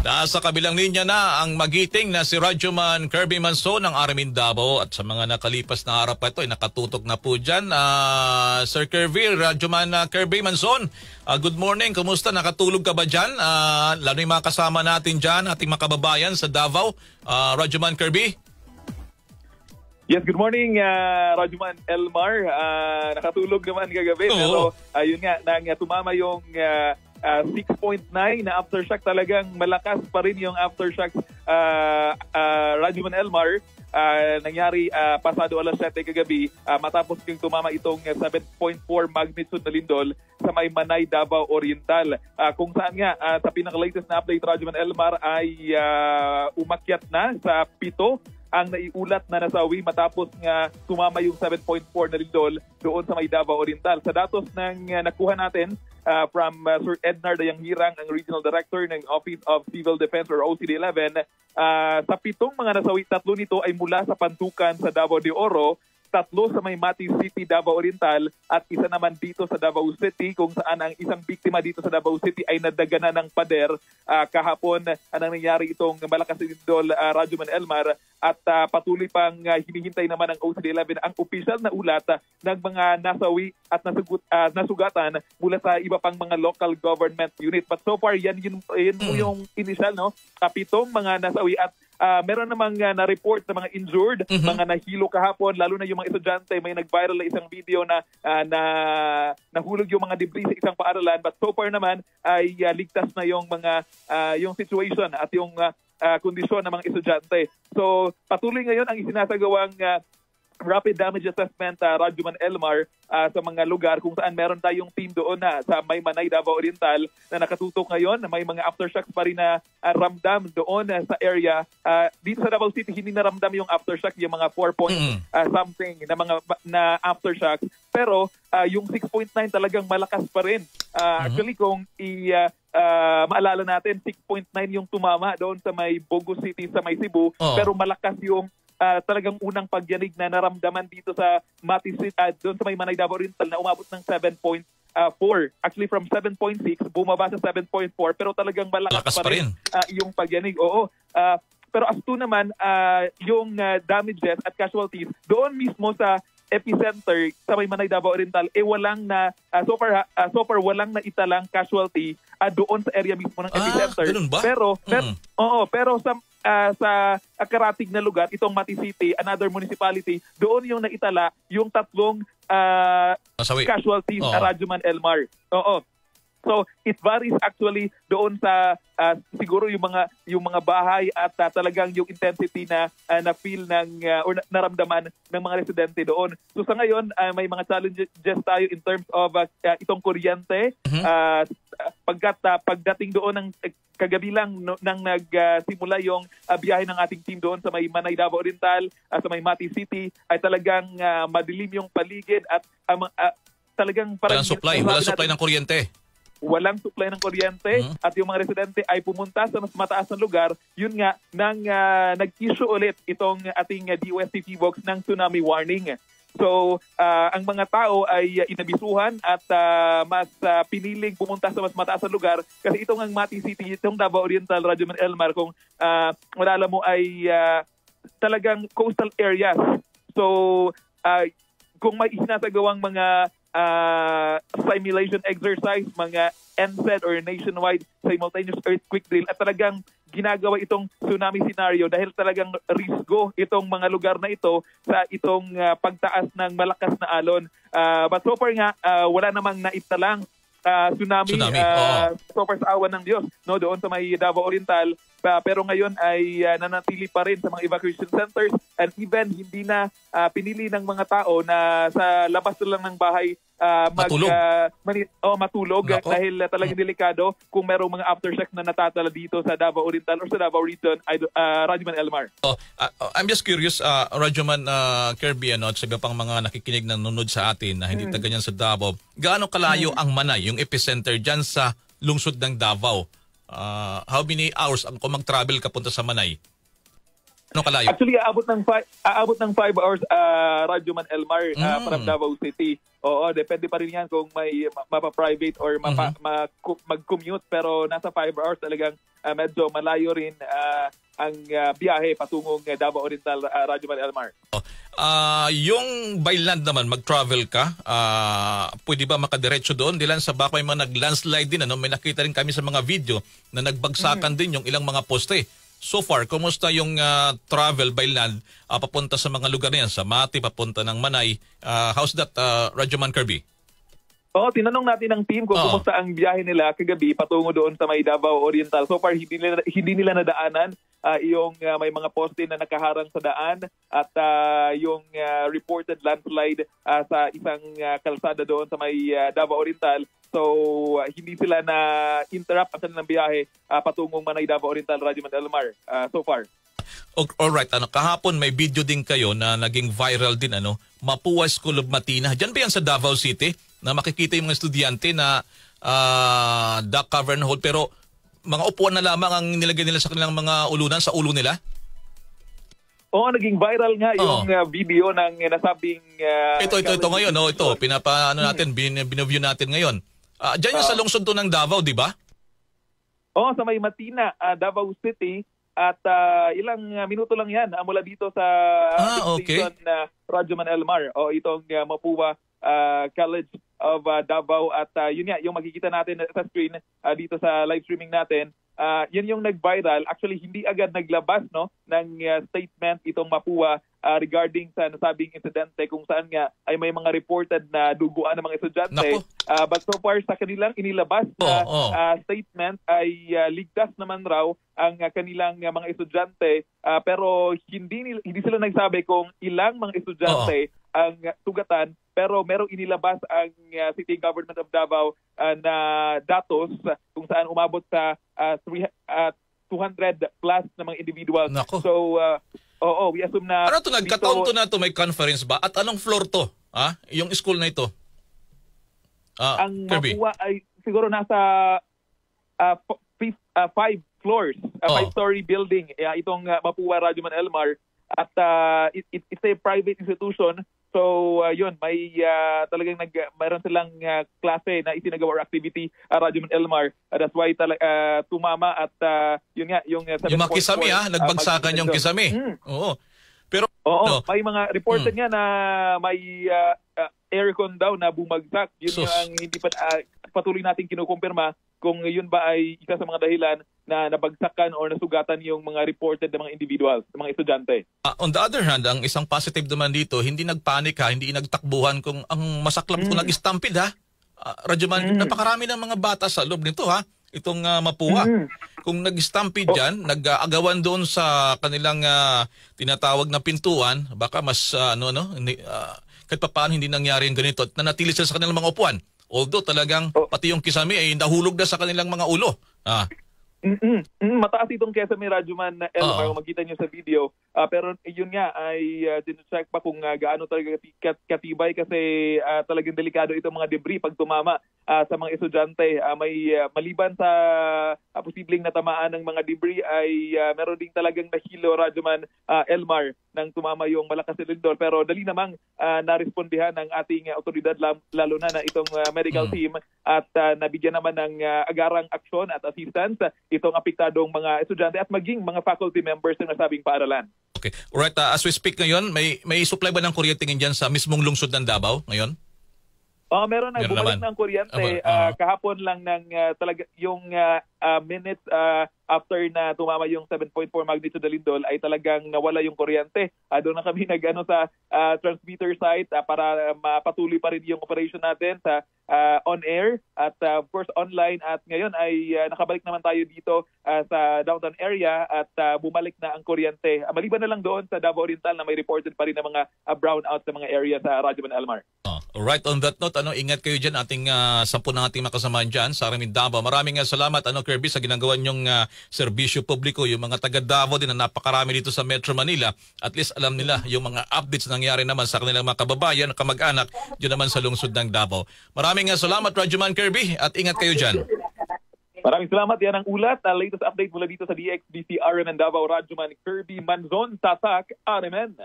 Nasa kabilang linya na ang magiting na si Radyoman Kirby Manson ng Armin Davao at sa mga nakalipas na araw pa ito ay nakatutok na po dyan. Sir Kirby, Radyoman Kirby Manson, good morning. Kumusta? Nakatulog ka ba dyan? Lalo yung mga kasama natin dyan, ating mga kababayan sa Davao. Radyoman Kirby? Yes, good morning, Radyoman Elmar. Nakatulog naman kagabi. Pero yun nga, nang tumama yung 6.9 na aftershock, talagang malakas pa rin yung aftershock, Radyoman Elmar. Nangyari pasado alas 7 kagabi matapos yung tumama itong 7.4 magnitude na lindol sa may Manay, Davao Oriental. Kung saan nga sa pinaka-latest na update, Radyoman Elmar, ay umakyat na sa 7 ang naiulat na nasawi matapos nga tumama yung 7.4 na lindol doon sa may Davao Oriental. Sa datos ng nakuha natin from Sir Ednar Dayanghirang, ang Regional Director ng Office of Civil Defense or OCD-11, sa 7 mga nasawi, 3 nito ay mula sa Pantukan sa Davao de Oro, 3 sa may Mati City, Davao Oriental, at isa naman dito sa Davao City, kung saan ang isang biktima dito sa Davao City ay nadaganan ng pader kahapon. Anong nangyari itong malakas na lindol, Radyoman Elmar, at patuloy pang hinihintay naman ng OCD-11 ang opisyal na ulat ng mga nasawi at nasugatan mula sa iba pang mga local government unit. But so far, yan yung initial, no? 7 mga nasawi at meron namang na-report na mga injured, mga nahilo kahapon, lalo na yung mga estudyante. May nag-viral na isang video na nahulog yung mga debris sa isang paaralan. But so far naman ay ligtas na yung mga yung situation at yung kondisyon ng mga estudyante. So patuloy ngayon ang isinasagawang rapid damage assessment, Radyoman Elmar, sa mga lugar kung saan meron tayong team doon na sa may Manay, Davao Oriental na nakatutok ngayon. May mga aftershocks pa rin na ramdam doon sa area. Dito sa Davao City, hindi naramdam yung aftershock, yung mga 4 point something na mga na aftershocks. Pero yung 6.9 talagang malakas pa rin. Actually, kung maalala natin, 6.9 yung tumama doon sa may Bogo City, sa may Cebu, pero malakas yung talagang unang pagyanig na naramdaman dito sa Mati City, doon sa may Manay, Davao Oriental, na umabot ng 7.4. Actually from 7.6 bumaba sa 7.4, pero talagang malakas pa rin yung pagyanig. Pero as to naman yung damages at casualties doon mismo sa epicenter sa may Manay, Davao Oriental, walang na so far walang na italang casualty doon sa area mismo ng epicenter. Pero sa karatig na lugar, itong Mati City, another municipality, doon yung naitala yung 3 casualties, Radyoman Elmar. So it varies actually doon sa siguro yung mga bahay at talagang yung intensity na na-feel or naramdaman ng mga residente doon. So sa ngayon may mga challenges tayo in terms of itong kuryente. Pagdating doon ng kagabi lang nang nagsimula yung biyahe ng ating team doon sa may Manay, Davao Oriental, sa may Mati City, ay talagang madilim yung paligid at talagang parang walang supply ng kuryente. Walang supply ng kuryente at yung mga residente ay pumunta sa mas mataas na lugar. Yun nga, nang nag-issue ulit itong ating DOST T-Box ng tsunami warning. So, ang mga tao ay inabisuhan at mas piniling pumunta sa mas mataas na lugar kasi itong ang Mati City, itong Davao Oriental, Radyoman Elmar, kung malala mo ay talagang coastal areas. So, kung may isinasagawang mga simulation exercise, mga NSED or Nationwide Simultaneous Earthquake Drill, at talagang ginagawa itong tsunami scenario dahil talagang risgo itong mga lugar na ito sa itong pagtaas ng malakas na alon. But so far nga, wala namang naitalang tsunami. So far sa awan ng Diyos, no, doon sa may Davao Oriental. Pero ngayon ay nanatili pa rin sa mga evacuation centers and even hindi na pinili ng mga tao na sa labas lang ng bahay matulog dahil talagang delikado kung merong mga aftershock na natatala dito sa Davao Oriental or sa Davao region, Radyoman Elmar. I'm just curious, Radyoman Kirby, at sa iba pang mga nakikinig na nunod sa atin na hindi taga sa Davao, gaano kalayo ang Manay, yung epicenter dyan sa lungsod ng Davao? How many hours kung mag-travel ka punta sa Manay? Ano kalayo? Actually, aabot ng 5 hours, Radyo Man Elmar, from Davao City. Oo, depende pa rin yan kung may mapa-private or mag-commute. Pero nasa 5 hours talagang medyo malayo rin ang biyahe patungong Davao Oriental, Radyo Man Elmar. Yung by land naman, mag-travel ka, pwede ba makadiretso doon? Dilan sa baka may mga nag-landslide din, may nakita rin kami sa mga video na nagbagsakan din yung ilang mga poste. So far, kumusta yung travel by land papunta sa mga lugar na yan? Sa Mati, papunta ng Manay. How's that, Radyo Man Kirby? Oo, tinanong natin ng team kung kumusta ang biyahe nila kagabi patungo doon sa may Davao Oriental. So far, hindi nila nadaanan yung may mga poste na nakaharang sa daan at yung reported landslide sa isang kalsada doon sa may Davao Oriental. So, hindi sila na-interrupt ang kanilang biyahe patungong Manay, Davao Oriental, Radyo Man Elmar so far. Alright, kahapon may video din kayo na naging viral din, Mapua School of Matina. Diyan ba yan sa Davao City? Na makikita yung mga estudyante na duck cavern hold pero mga upuan na lamang ang nilagay nila sa kanilang mga ulunan, sa ulo nila? Oo, naging viral nga yung video ng nasabing... Ito ngayon, ito, binaview natin ngayon. Diyan yung sa lungsod to ng Davao, di ba? Oo, sa may Matina, Davao City. At ilang minuto lang yan mula dito sa station Radyo Man Elmar. O itong Mapua College of Davao. At yun nga, yung makikita natin sa screen dito sa live streaming natin. Yan yung nag-viral. Actually, hindi agad naglabas ng statement itong Mapua regarding sa nasabing insidente kung saan nga ay may mga reported na duguan ng mga estudyante. But so far sa kanilang inilabas na statement ay ligtas naman raw ang kanilang mga estudyante pero hindi sila nagsabi kung ilang mga estudyante ang sugatan pero merong inilabas ang City Government of Davao na datos kung saan umabot sa 200 plus na mga individuals. Nako. So we assume na... Ano to, nagkataon to na to, may conference ba? At anong floor to? Yung school na ito? Ang Kirby. Mapua ay siguro nasa 5 floors, 5-story building. Itong Mapua Radyo Man Elmar. At it's a private institution. So yun, may talagang mayroon silang klase na isinagawa or activity Radyo Man Elmar. That's why tumama at yun nga yung mga kisame nagbagsakan yung kisame. Oo. Pero may mga reported nga na may aircon daw na bumagsak. Yun yung ang hindi pa patuloy nating kinukumpirma kung yun ba ay isa sa mga dahilan na nabagsakan o nasugatan yung mga reported na mga individuals, mga estudyante. On the other hand, ang isang positive naman dito, hindi nagpanik hindi nagtakbuhan kung ang masaklam kung nag-stampede Radyo Man, napakarami ng mga bata sa loob nito itong Mapua. Kung nag-stampede dyan, nag-agawan doon sa kanilang tinatawag na pintuan, baka mas kahit pa paano hindi nangyari yung ganito at nanatili sila sa kanilang mga upuan. Although talagang pati yung kisame ay nahulog na sa kanilang mga ulo. Mataas itong Kesame Radyo Man Elmar, makita nyo sa video. Pero yun nga ay check pa kung gaano talaga katibay kasi talagang delikado itong mga debris pag tumama sa mga estudyante. May maliban sa posibleng natamaan ng mga debris ay meron ding talagang nahilo Radyo Man Elmar nang tumama yung malakas na lindol. Pero dali namang narespondihan ng ating otoridad lalo na itong medical team at nabigyan naman ng agarang aksyon at assistance itong apektadong mga estudyante at maging mga faculty members ng nasabing paaralan. Okay. Alright, as we speak ngayon, may supply ba ng kuryente dyan sa mismong lungsod ng Davao ngayon? Meron na bumalik ng kuryente kahapon lang ng talaga yung minutes after na tumama yung 7.4 magnitude na lindol ay talagang nawala yung kuryente. Doon na kami sa transmitter site para mapatuloy pa rin yung operation natin sa on air at of course online at ngayon ay nakabalik naman tayo dito sa downtown area at bumalik na ang kuryente. Maliban na lang doon sa Davao Oriental na may reported pa rin na mga brownout sa mga area sa Radyo Man Elmar. Alright, on that note, ingat kayo dyan, ating 10 ng ating makasamahan dyan sa Aramin Davao. Maraming salamat, Kirby, sa ginagawa nyong serbisyo publiko, yung mga taga Davao din na napakarami dito sa Metro Manila. At least alam nila yung mga updates na nangyari naman sa kanilang mga kababayan, kamag-anak, dyan naman sa lungsod ng Davao. Maraming salamat, Radyo Man Kirby, at ingat kayo dyan. Maraming salamat. Yan ang ulat. Latest update mula dito sa DXBC RMN Davao, Radyoman Kirby Manzon, Tatak, RMN.